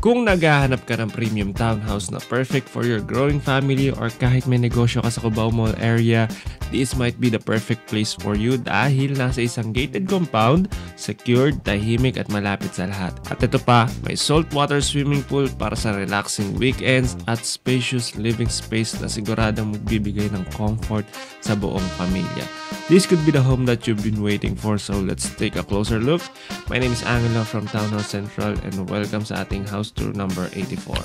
Kung naghahanap ka ng premium townhouse na perfect for your growing family or kahit may negosyo ka sa Cubao Mall area, this might be the perfect place for you dahil nasa isang gated compound, secured, tahimik at malapit sa lahat. At ito pa, may saltwater swimming pool para sa relaxing weekends at spacious living space na siguradong magbibigay ng comfort sa buong pamilya. This could be the home that you've been waiting for, so let's take a closer look. My name is Angelo from Townhouse Central and welcome sa ating house tour number 84.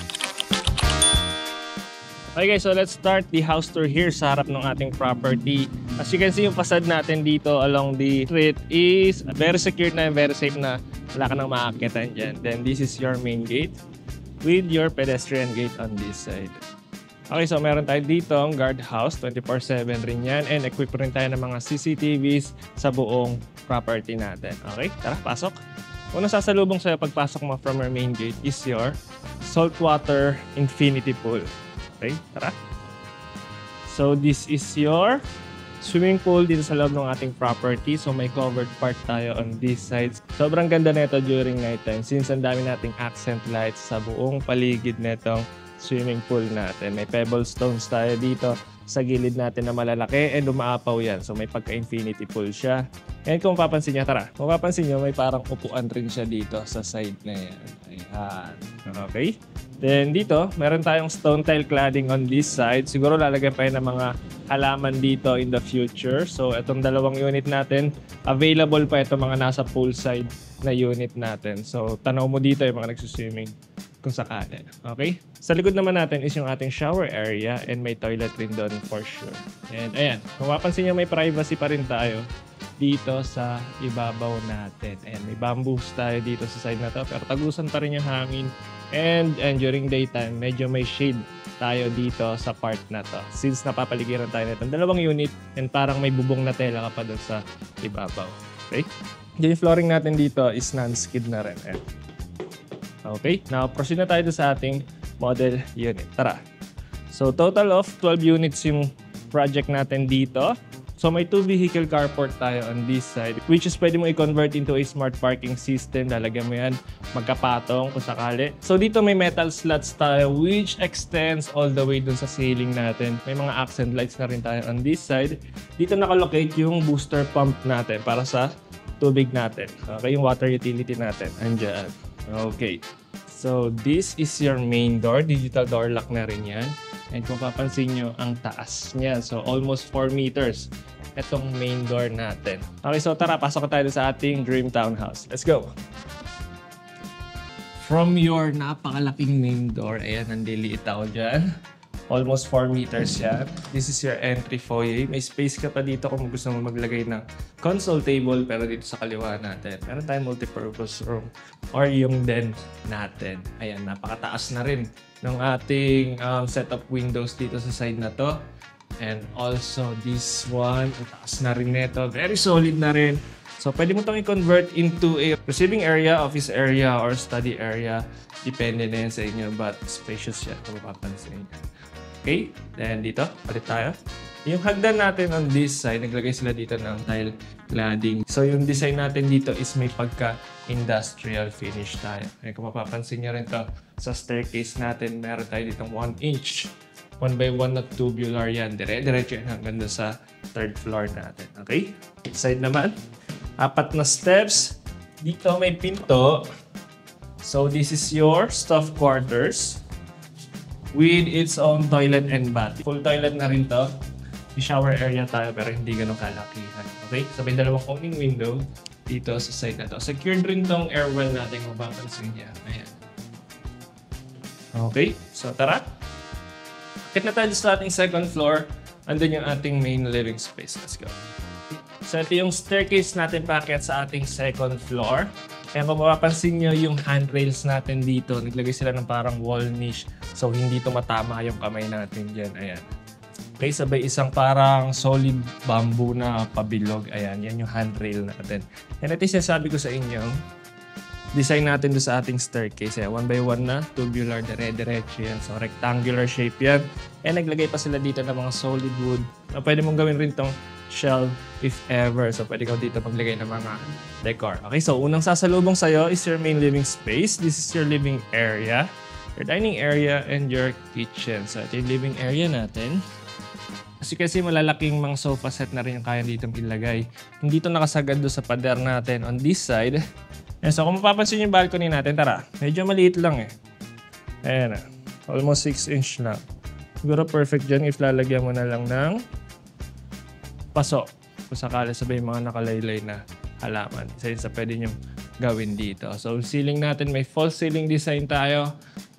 Okay guys, so let's start the house tour here sa harap ng ating property. As you can see, yung facade natin dito along the street is very secure na, very safe na. Wala ka nang makakita dyan. Then this is your main gate with your pedestrian gate on this side. Okay, so meron tayo dito ang guardhouse, 24/7 rin yan, and equip rin tayo ng mga CCTVs sa buong property natin. Okay, tara, pasok. Unang sasalubong sa'yo pagpasok mo from your main gate is your saltwater infinity pool. Okay, tara. So this is your swimming pool dito sa loob ng ating property. So may covered part tayo on this side. Sobrang ganda nito during nighttime since ang dami nating accent lights sa buong paligid netong swimming pool natin. May pebble stones tayo dito sa gilid natin na malalaki and umaapaw yan. So may pagka-infinity pool siya. And kung mapapansin niya, tara, kung mapapansin niyo, may parang upuan rin siya dito sa side na yan. Ayan. Okay. Then dito, meron tayong stone tile cladding on this side. Siguro lalagyan pa yun ng mga halaman dito in the future. So itong dalawang unit natin, available pa itong mga nasa poolside na unit natin. So tanaw mo dito yung mga nagsuswimming kung sakali. Okay? Sa likod naman natin is yung ating shower area and may toilet rin doon for sure. And ayan, kung mapapansin nyo, may privacy pa rin tayo dito sa ibabaw natin. And may bamboos tayo dito sa side na to, pero tagusan pa rin yung hangin. And during daytime, medyo may shade tayo dito sa part na to. Since napapaligiran tayo nito, dalawang unit and parang may bubong na tela ka pa doon sa ibabaw. Okay? Yung flooring natin dito is non-skid na rin. Ayan. Okay, now proceed na tayo sa ating model unit. Tara. So total of 12 units yung project natin dito. So may 2 vehicle carport tayo on this side, which is pwede mo i-convert into a smart parking system. Lalagyan mo yan, magkapatong kung sakali. So dito may metal slats tayo which extends all the way dun sa ceiling natin. May mga accent lights na rin tayo on this side. Dito nakalocate yung booster pump natin para sa tubig natin. Okay, yung water utility natin. Andyan. Okay. So, this is your main door. Digital door lock na rin yan. And kung papansin nyo, ang taas niya. So, almost 4 meters. Itong main door natin. Okay, so tara, pasok tayo sa ating dream townhouse. Let's go! From your napakalaking main door, ayan, nandiliit ako dyan. Almost 4 meters yan. This is your entry foyer. May space ka pa dito kung gusto mo maglagay ng console table, pero dito sa kaliwa natin, meron tayong multipurpose room or yung den natin. Ayan, napakataas na rin ng ating set of windows dito sa side na to. And also this one, taas na rin nito. Very solid na rin. So pwede mo itong i-convert into a receiving area, office area, or study area. Depende na yan sa inyo, but spacious siya kung mapapansin. Okay, then dito, palit tayo. Yung hagdan natin on this side, naglagay sila dito ng tile cladding. So yung design natin dito is may pagka-industrial finish tayo. Kaya kung mapapansin nyo rin to, sa staircase natin, meron tayo ditong 1 inch. 1x1 na tubular yan. Dire-diretso yan hanggang sa 3rd floor natin. Okay? Side naman, 4 na steps. Dito may pinto. So this is your staff quarters with its own toilet and bath. Full toilet na rin to. May shower area tayo pero hindi ganun kalakihan. Okay? So may dalawang opening window dito sa side na to. Secured rin tong air well natin kung mapapansin niya. Ayan. Okay? So tara. Akit na tayo sa ating second floor. Andun yung ating main living space. Let's go. So ito yung staircase natin paakyat sa ating second floor. Kaya kung mapapansin nyo yung handrails natin dito, naglagay sila ng parang wall niche. So hindi tumatama yung kamay natin dyan. Ayan. Okay, sabay isang parang solid bamboo na pabilog. Ayan, yan yung handrail natin. And ito yung sinasabi ko sa inyo, design natin doon sa ating staircase. 1x1 na, tubular, dire-diretso yan. So rectangular shape yan. And naglagay pa sila dito ng mga solid wood. Pwede mong gawin rin tong shelf if ever. So, pwede ka dito maglagay ng mga decor. Okay, so unang sasalubong sa'yo is your main living space. This is your living area, your dining area, and your kitchen. So, ito yung living area natin. Kasi malalaking mga sofa set na rin yung kaya dito ilagay. Hindi ito nakasagad doon sa pader natin on this side. And so, kung mapapansin yung balcony natin, tara, medyo maliit lang eh. Ayan na. Almost 6 inch lang. Siguro perfect dyan if lalagyan mo na lang ng paso. Kung sakali sabay mga nakalaylay na halaman. Isa yun sa pwede nyo gawin dito. So, ceiling natin, may false ceiling design tayo.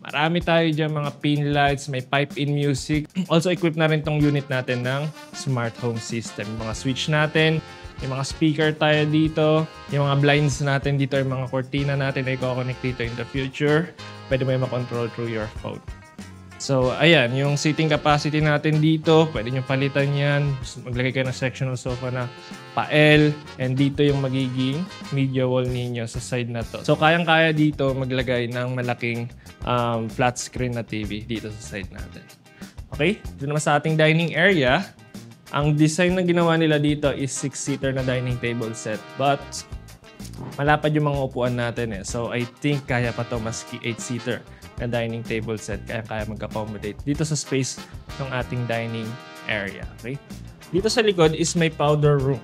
Marami tayo dyan mga pin lights, may pipe-in music. Also, equip na rin tong unit natin ng smart home system. Yung mga switch natin, yung mga speaker tayo dito, yung mga blinds natin dito, yung mga cortina natin na i-connect dito in the future. Pwede mo yung makontrol through your phone. So, ayan, yung seating capacity natin dito, pwede nyo palitan yan. Maglagay kayo ng sectional sofa na pa-L. And dito yung magiging media wall ninyo sa side na to. So, kayang-kaya dito maglagay ng malaking flat screen na TV dito sa side natin. Okay? Dito naman sa ating dining area, ang design na ginawa nila dito is 6-seater na dining table set. But, malapad yung mga upuan natin eh. So, I think kaya pa to maski 8-seater na dining table set. Kaya mag-accommodate dito sa space ng ating dining area. Okay? Dito sa likod is may powder room.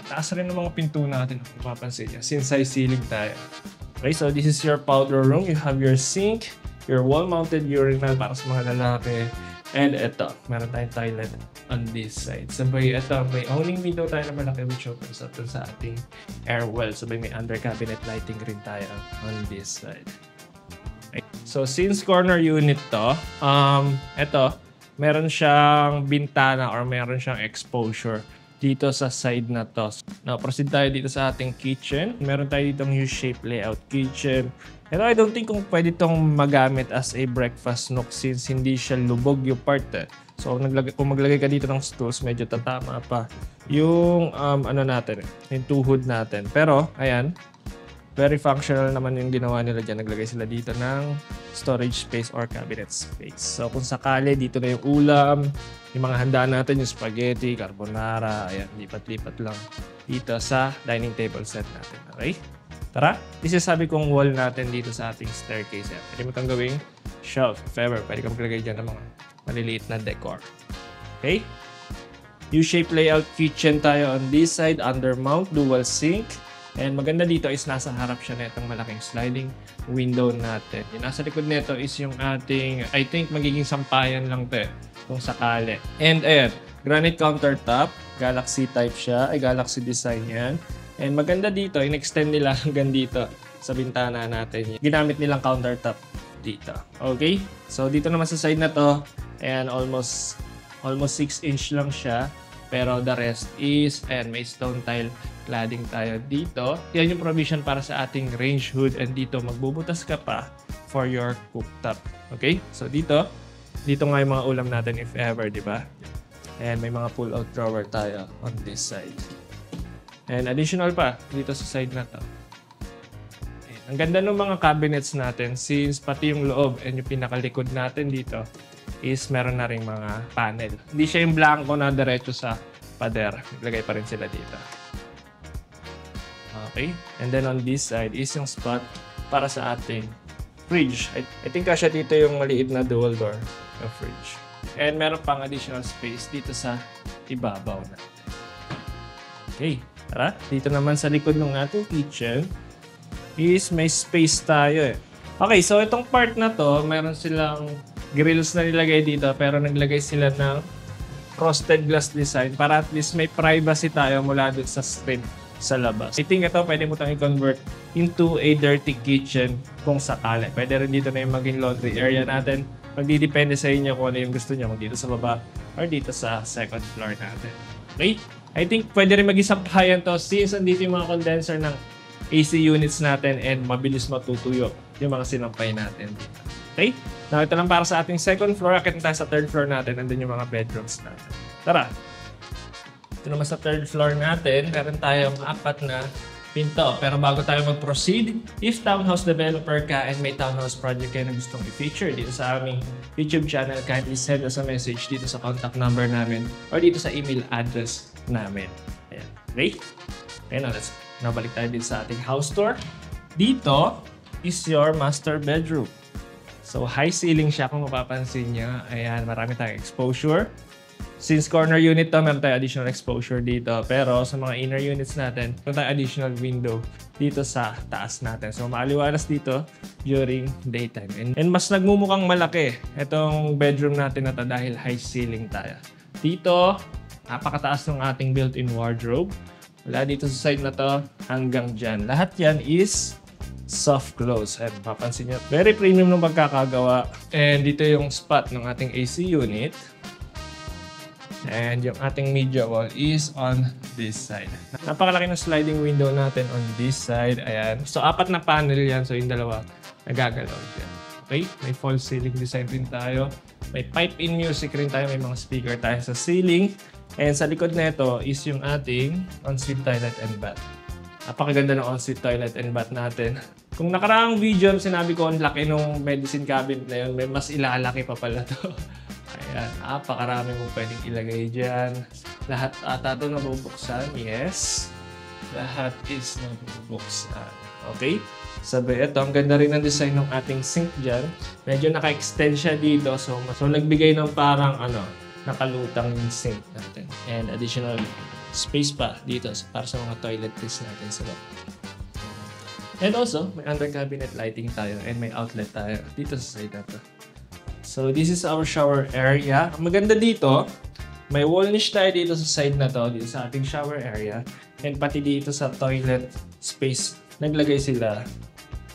Taas rin ng mga pinto natin kung mapapansin niya. Since high ceiling tayo. Okay, so this is your powder room. You have your sink, your wall-mounted urinal para sa mga lalaki. And ito, meron tayong toilet on this side. Sabay, ito, may owning window tayo na malaki which opens up sa ating air well. Sabay, may under cabinet lighting rin tayo on this side. Okay. So, since corner unit to, ito, meron siyang bintana or meron siyang exposure dito sa side na to. Now, proceed tayo dito sa ating kitchen. Meron tayo ditong U-shape layout kitchen. Pero I don't think kung pwede itong magamit as a breakfast nook since hindi siya lubog yung part eh. So, kung maglagay ka dito ng stools, medyo tatama pa yung ano natin, yung tuhod natin. Pero, ayan, very functional naman yung ginawa nila dyan. Naglagay sila dito ng storage space or cabinet space. So, kung sakali, dito na yung ulam, yung mga handa natin, yung spaghetti, carbonara, ayan, lipat-lipat lang dito sa dining table set natin. Okay? Tara, this is sabi kong wall natin dito sa ating staircase. Yan. Pwede mo itong gawing shelf, if ever. Pwede kang maglagay dyan ng mga maliliit na decor. Okay? U-shape layout kitchen tayo on this side, under mount, dual sink. And maganda dito is nasa harap siya na itong malaking sliding window natin. Yung nasa likod nito is yung ating, I think magiging sampayan lang to kung sakali. And ayan, granite countertop, Galaxy type siya, ay Galaxy design yan. And maganda dito, in-extend nila hanggang dito sa bintana natin. Ginamit nilang countertop dito. Okay? So, dito naman sa side na to, ayan, almost 6 inch lang siya. Pero the rest is, ayan, may stone tile cladding tayo dito. Yan yung provision para sa ating range hood. And dito, magbubutas ka pa for your cooktop. Okay? So, dito nga yung mga ulam natin if ever, di ba? And may mga pull-out drawer tayo on this side. And additional pa dito sa side na to. Ayan. Ang ganda ng mga cabinets natin since pati yung loob and yung pinakalikod natin dito is meron na ring mga panel. Hindi siya yung blanco na diretso sa pader. Naglagay pa rin sila dito. Okay. And then on this side is yung spot para sa ating fridge. I think kasya dito yung maliit na dual door na fridge. And meron pang additional space dito sa ibabaw natin. Okay. Tara, dito naman sa likod ng ating kitchen is may space tayo eh. Okay, so itong part na to, meron silang grills na nilagay dito pero naglagay sila ng frosted glass design para at least may privacy tayo mula dun sa screen sa labas. I think ito pwede mo itong i-convert into a dirty kitchen kung sakali. Pwede rin dito na yung maging laundry area natin. Magdidepende sa inyo kung ano yung gusto nyo, kung dito sa baba or dito sa second floor natin. Okay? I think pwede rin mag-isampayan to since andito yung mga condenser ng AC units natin and mabilis matutuyo yung mga sinampay natin dito. Okay? Now, ito lang para sa ating second floor. Akit tayo sa third floor natin. Nandun yung mga bedrooms natin. Tara! Ito naman sa third floor natin. Meron tayong 4 na pinto. Pero bago tayo mag-proceed, if townhouse developer ka and may townhouse project kayo na gustong i-feature dito sa aming YouTube channel, kindly send us a message dito sa contact number namin or dito sa email address namin. Ayan. Okay? Okay na, let's nabalik tayo dito sa ating house tour. Dito is your master bedroom. So, high ceiling siya kung mapapansin nyo. Ayan, marami tayong exposure. Since corner unit to, meron tayong additional exposure dito. Pero sa mga inner units natin, meron tayong additional window dito sa taas natin. So, maaliwalas dito during daytime. And mas nagmumukhang malaki itong bedroom natin na to dahil high ceiling tayo. Dito, napakataas ng ating built-in wardrobe. Wala dito sa side na to hanggang dyan. Lahat yan is soft close. And mapapansin nyo, very premium ng pagkakagawa. And dito yung spot ng ating AC unit. And yung ating media wall is on this side. Napakalaki ng sliding window natin on this side. Ayan. So, 4 na panel yan. So, yung dalawa nagagalaw dyan. Okay? May false ceiling design rin tayo. May pipe-in music rin tayo. May mga speaker tayo sa ceiling. And sa likod nito is yung ating ensuite toilet and bath. Napakaganda ng ensuite toilet and bath natin. Kung nakaraang video, sinabi ko ang laki ng medicine cabinet na yun. May mas ilalaki pa pala to. Ayan, napakarami mo pwedeng ilagay dyan. Lahat ata ito nabubuksan. Yes. Lahat is nabubuksan. Okay? Sabi, ito, ang ganda rin ng design ng ating sink dyan. Medyo naka-extend siya dito. So nagbigay ng parang nakalutang yung sink natin. And additional space pa dito para sa mga toiletries natin sa loob. And also, may under cabinet lighting tayo and may outlet tayo dito sa side na to. So, this is our shower area. Ang maganda dito, may wall niche tayo dito sa side na to, dito sa ating shower area. And pati dito sa toilet space, naglagay sila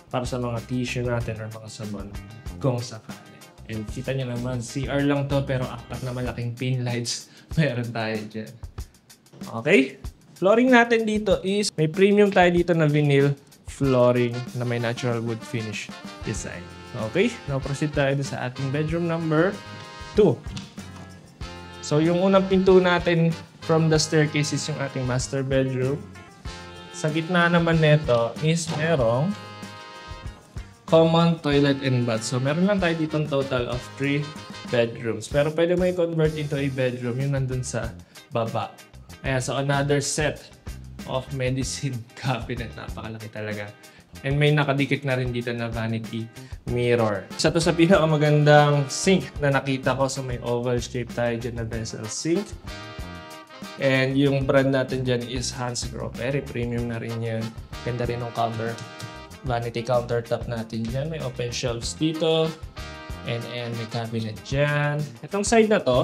para sa mga tissue natin or mga sabon kung sakali. And kita nyo naman, CR lang to pero 4 na malaking pin lights meron tayo dyan. Okay? Flooring natin dito is, may premium tayo dito na vinyl flooring na may natural wood finish design. Okay, now proceed tayo sa ating bedroom number 2. So, yung unang pinto natin from the staircase is yung ating master bedroom. Sa gitna naman nito is merong common toilet and bath. So, meron lang tayo dito total of 3 bedrooms. Pero pwede mo i-convert into a bedroom yung nandun sa baba. Ayan, so another set of medicine cabinet. Napakalaki talaga. And may nakadikit na rin dito na vanity mirror. Isa to sa pinakamagandang sink na nakita ko. So may oval shape tayo dyan na vessel sink. And yung brand natin dyan is Hansgrohe. Very premium na rin yan. Ganda rin ng cover. Vanity countertop natin dyan. May open shelves dito. And may cabinet dyan. Itong side na to,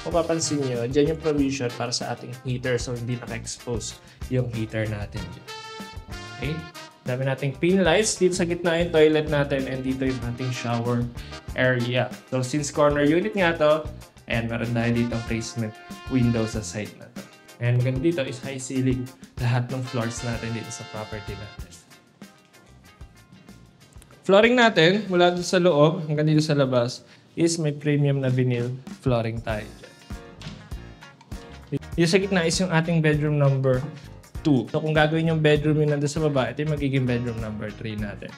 kung papansin nyo, dyan yung provision para sa ating heater. So hindi naka-expose yung heater natin dyan. Okay? Dami nating pin lights. Dito sa gitna yung toilet natin and dito yung ating shower area. So since corner unit nga to, and meron tayo dito placement window sa side na to. And maganda dito is high ceiling lahat ng floors natin dito sa property natin. Flooring natin, mula dito sa loob hanggang dito sa labas, is may premium na vinyl flooring tayo dyan. Dito sa gitna is yung ating bedroom number 2. So kung gagawin yung bedroom yung nandun sa baba, ito yung magiging bedroom number 3 natin.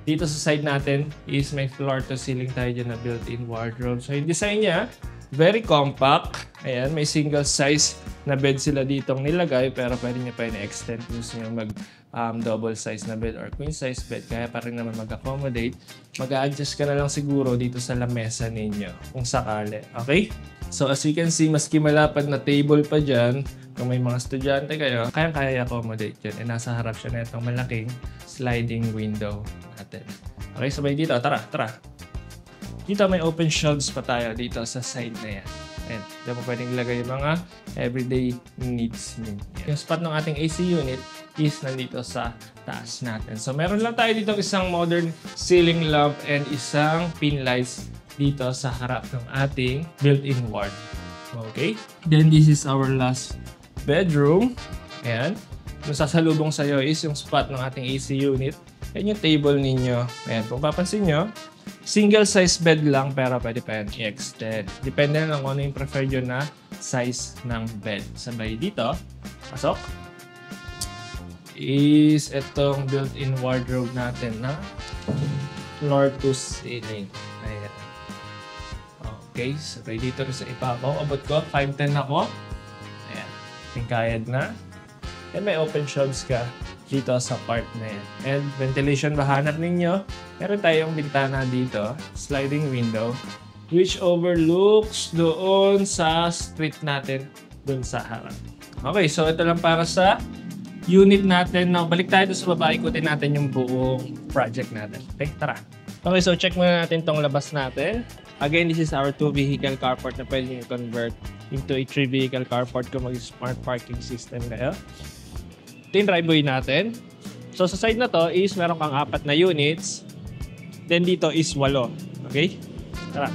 Dito sa side natin is may floor to ceiling tayo dyan na built-in wardrobe. So yung design niya, very compact. Ayan, may single size na bed sila ditong nilagay pero pwede nyo pa i-extend kung gusto nyo mag double size na bed or queen size bed. Kaya pa rin naman mag-accommodate. Mag-a-adjust ka na lang siguro dito sa lamesa ninyo kung sakali. Okay? So as you can see, maski malapad na table pa dyan, kung may mga estudyante kayo, kayang-kaya i-accommodate dyan. E nasa harap siya na itong malaking sliding window natin. Okay, sabay dito. Tara. Dito may open shelves pa tayo dito sa side na yan. And dito mo pwedeng ilagay yung mga everyday needs ninyo. Yung spot ng ating AC unit is nandito sa taas natin. So meron lang tayo dito isang modern ceiling lamp and isang pin lights dito sa harap ng ating built-in ward. Okay? Then this is our last bedroom. Ayan. Yung sasalubong sa'yo is yung spot ng ating AC unit. Ayan yung table ninyo. Ayan. Kung papansin nyo, single size bed lang pero pwede pa yan i-extend. Depende na lang kung ano yung preferred yun na size ng bed. Sabay dito. Pasok. is itong built-in wardrobe natin na floor to ceiling. Ayan. Okay, so dito rin sa ibabaw. Abot ko, 5'10 ako. Ayan, tingkayad na. And may open shelves ka dito sa part na yan. And ventilation ba hanap ninyo? Meron tayong bintana dito, sliding window, which overlooks doon sa street natin, doon sa harap. Okay, so ito lang para sa unit natin. Now, balik tayo sa baba, ikutin natin yung buong project natin. Okay, tara. Okay, so check muna natin tong labas natin. Again, this is our 2-vehicle carport na pwede nyo convert into a 3-vehicle carport kung mag-smart parking system kayo. Ito yung driveway natin. So sa side na to is meron kang 4 na units. Then dito is 8. Okay? Tara.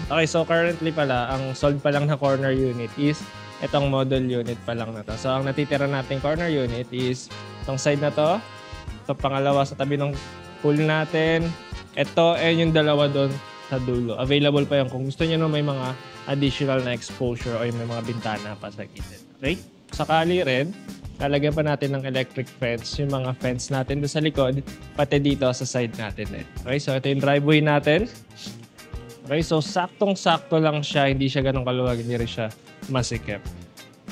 Okay, so currently pala, ang sold pa lang na corner unit is itong model unit pa lang na to. So ang natitira nating corner unit is itong side na to. Ito pangalawa sa tabi ng pool natin. Ito and yung dalawa doon sa dulo. Available pa yan kung gusto nyo may mga additional na exposure o may mga bintana pa sa gilid. Okay? Sakali rin, lalagyan pa natin ng electric fence, yung mga fence natin doon sa likod, pati dito sa side natin. Okay, so ito yung driveway natin. Okay, so saktong-sakto lang siya, hindi siya ganun kaluwag, hindi rin siya masikip.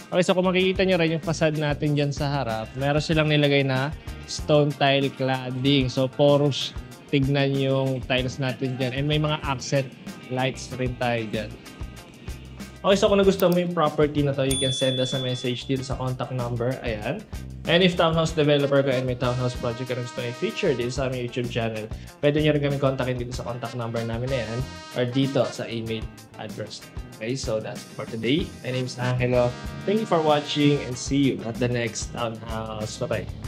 Okay, so kung makikita nyo rin yung facade natin dyan sa harap, meron silang nilagay na stone tile cladding. So porous tignan yung tiles natin dyan. And may mga accent lights rin tayo dyan. Okay, so kung nagustuhan mo yung property na to, you can send us a message dito sa contact number. Ayan. And if townhouse developer ka and may townhouse project ka na gusto i-feature dito sa aming YouTube channel, pwede nyo rin kami kontakin dito sa contact number namin na yan or dito sa email address. Okay, so that's it for today. My name is Angelo. Thank you for watching and see you at the next townhouse. Bye-bye.